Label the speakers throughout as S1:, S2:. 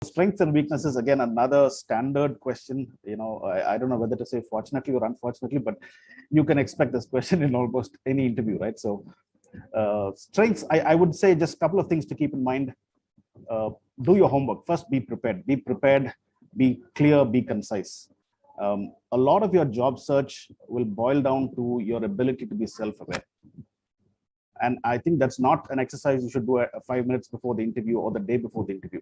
S1: strengths and weaknesses, again, another standard question. I don't know whether to say fortunately or unfortunately, but you can expect this question in almost any interview, right? So strengths, I would say just a couple of things to keep in mind. Do your homework. First, be prepared, be clear, be concise. A lot of your job search will boil down to your ability to be self-aware. And I think that's not an exercise you should do 5 minutes before the interview or the day before the interview.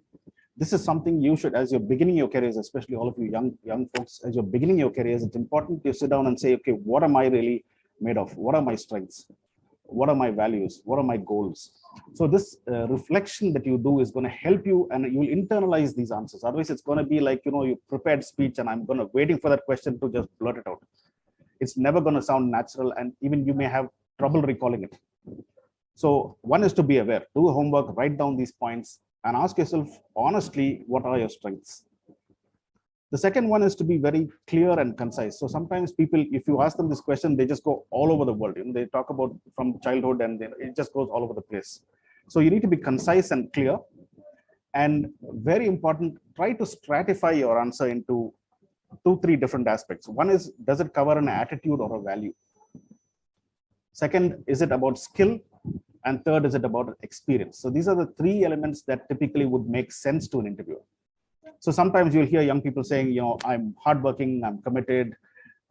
S1: This is something you should, as you're beginning your careers, especially all of you young folks, as you're beginning your careers, it's important to sit down and say, okay, what am I really made of? What are my strengths? What are my values? What are my goals? So this reflection that you do is going to help you, and you'll internalize these answers. Otherwise, it's going to be like, you prepared speech and I'm going to waiting for that question to just blurt it out. It's never going to sound natural, and even you may have trouble recalling it. So one is to be aware, do homework, write down these points, and ask yourself honestly, what are your strengths? The second one is to be very clear and concise. So sometimes people, if you ask them this question, they just go all over the world. They talk about from childhood and it just goes all over the place. So you need to be concise and clear. And very important, try to stratify your answer into 2-3 different aspects. One is, does it cover an attitude or a value? Second, is it about skill? And third, is it about experience? So these are the 3 elements that typically would make sense to an interviewer. So sometimes you'll hear young people saying, I'm hardworking, I'm committed,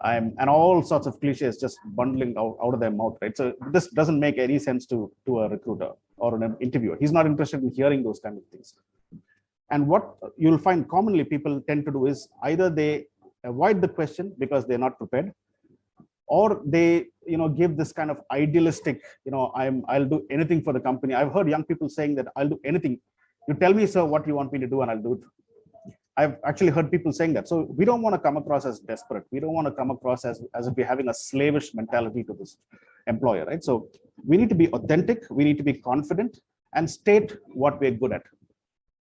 S1: and all sorts of cliches just bundling out of their mouth, right? So this doesn't make any sense to a recruiter or an interviewer. He's not interested in hearing those kind of things. And what you'll find commonly people tend to do is either they avoid the question because they're not prepared, or they give this kind of idealistic, I'll do anything for the company. I've heard young people saying that I'll do anything. You tell me, sir, what you want me to do and I'll do it. I've actually heard people saying that. So we don't want to come across as desperate. We don't want to come across as if we're having a slavish mentality to this employer, right? So we need to be authentic, we need to be confident, and state what we're good at.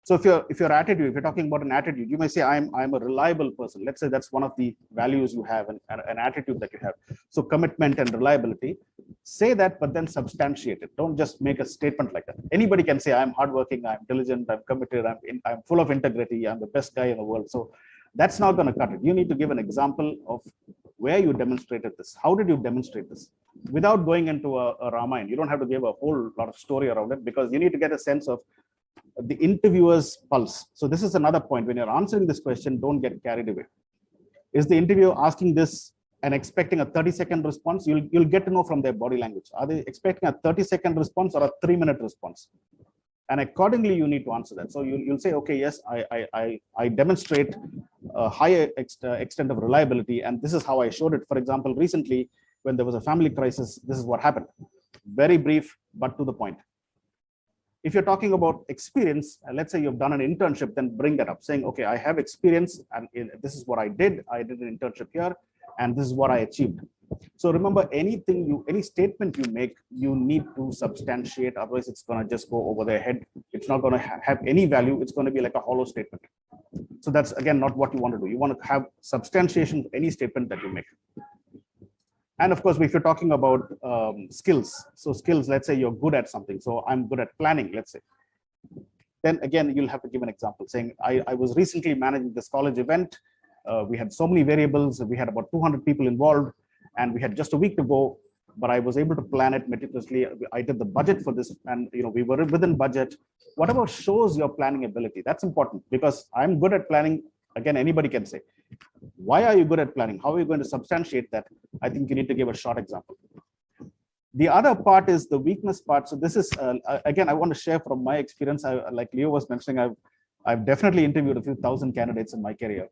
S1: So if your attitude, if you're talking about an attitude, you may say, I'm a reliable person. Let's say that's one of the values you have, and an attitude that you have. So commitment and reliability, say that, but then substantiate it. Don't just make a statement like that. Anybody can say, I'm hardworking, I'm diligent, I'm committed, I'm full of integrity, I'm the best guy in the world. So that's not going to cut it. You need to give an example of where you demonstrated this. How did you demonstrate this? Without going into a Ramayana. You don't have to give a whole lot of story around it, because you need to get a sense of the interviewer's pulse. So this is another point. When you're answering this question, don't get carried away. Is the interviewer asking this and expecting a 30-second response? You'll get to know from their body language. Are they expecting a 30-second response or a 3-minute response? And accordingly, you need to answer that. So you'll say, okay, yes, I demonstrate a higher extent of reliability, and this is how I showed it. For example, recently, when there was a family crisis, this is what happened. Very brief, but to the point. If you're talking about experience, let's say you've done an internship, then bring that up, saying, okay, I have experience, and this is what I did. I did an internship here, and this is what I achieved. So remember, any statement you make, you need to substantiate. Otherwise, it's going to just go over their head. It's not going to have any value. It's going to be like a hollow statement. So that's, again, not what you want to do. You want to have substantiation for any statement that you make. And of course, if you're talking about skills, so skills, let's say you're good at something. So I'm good at planning, let's say. Then again, you'll have to give an example, saying, I was recently managing this college event. We had so many variables. We had about 200 people involved, and we had just a week to go, but I was able to plan it meticulously. I did the budget for this, and we were within budget. Whatever shows your planning ability, that's important, because I'm good at planning. Again, anybody can say, why are you good at planning? How are you going to substantiate that? I think you need to give a short example. The other part is the weakness part. So this is, again, I want to share from my experience. Like Leo was mentioning, I've definitely interviewed a few thousand candidates in my career.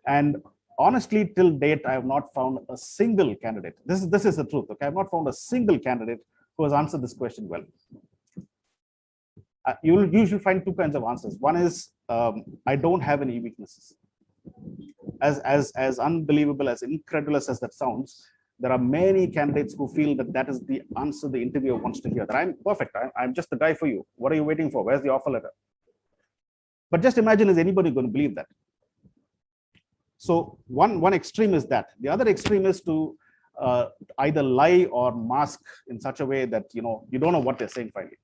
S1: And honestly, till date, I have not found a single candidate. This is the truth. Okay, I've not found a single candidate who has answered this question well. You'll usually find 2 kinds of answers. One is, I don't have any weaknesses. As unbelievable, as incredulous as that sounds, there are many candidates who feel that is the answer the interviewer wants to hear. That I'm perfect. I'm just the guy for you. What are you waiting for? Where's the offer letter? But just imagine, is anybody going to believe that? So one extreme is that. The other extreme is to either lie or mask in such a way that you don't know what they're saying finally.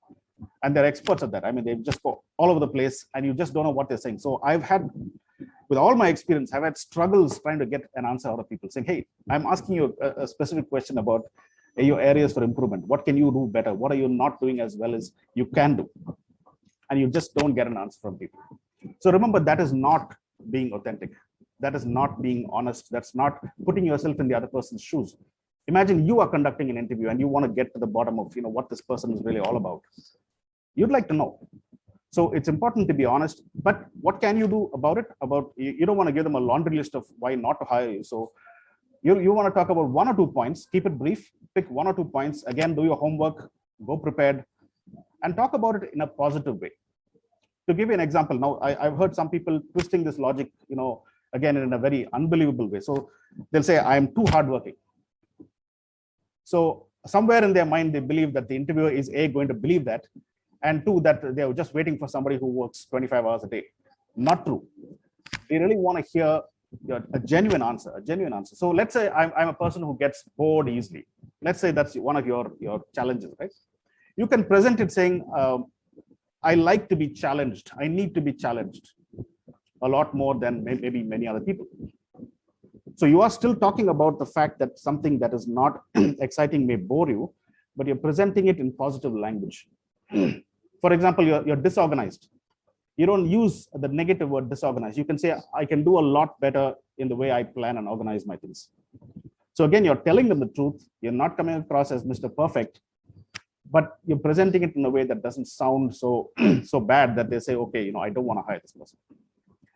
S1: and they're experts at that. I mean, they just go all over the place and you just don't know what they're saying. So I've had, with all my experience, I've had struggles trying to get an answer out of people saying, hey, I'm asking you a specific question about your areas for improvement. What can you do better? What are you not doing as well as you can do? And you just don't get an answer from people. So remember, that is not being authentic. That is not being honest. That's not putting yourself in the other person's shoes. Imagine you are conducting an interview and you want to get to the bottom of what this person is really all about. You'd like to know. So it's important to be honest, but what can you do about it? You don't want to give them a laundry list of why not to hire you. So you want to talk about 1 or 2 points, keep it brief, pick 1 or 2 points, again, do your homework, go prepared, and talk about it in a positive way. To give you an example, now I've heard some people twisting this logic, again, in a very unbelievable way. So they'll say, I'm too hardworking. So somewhere in their mind, they believe that the interviewer is going to believe that, and 2, that they're just waiting for somebody who works 25 hours a day. Not true. They really want to hear a genuine answer, So let's say I'm a person who gets bored easily. Let's say that's one of your challenges, right? You can present it saying, I like to be challenged. I need to be challenged a lot more than maybe many other people. So you are still talking about the fact that something that is not exciting may bore you, but you're presenting it in positive language. For example, you're disorganized. You don't use the negative word disorganized. You can say, I can do a lot better in the way I plan and organize my things. So again, you're telling them the truth. You're not coming across as Mr. Perfect, but you're presenting it in a way that doesn't sound so bad that they say, okay, I don't want to hire this person.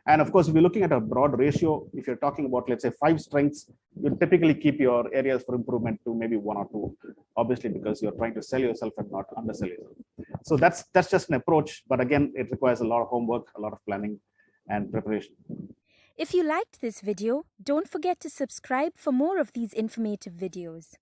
S1: And of course, if you're looking at a broad ratio, if you're talking about, let's say, 5 strengths, you typically keep your areas for improvement to maybe 1 or 2, obviously, because you're trying to sell yourself and not undersell yourself. So that's just an approach. But again, it requires a lot of homework, a lot of planning and preparation.
S2: If you liked this video, don't forget to subscribe for more of these informative videos.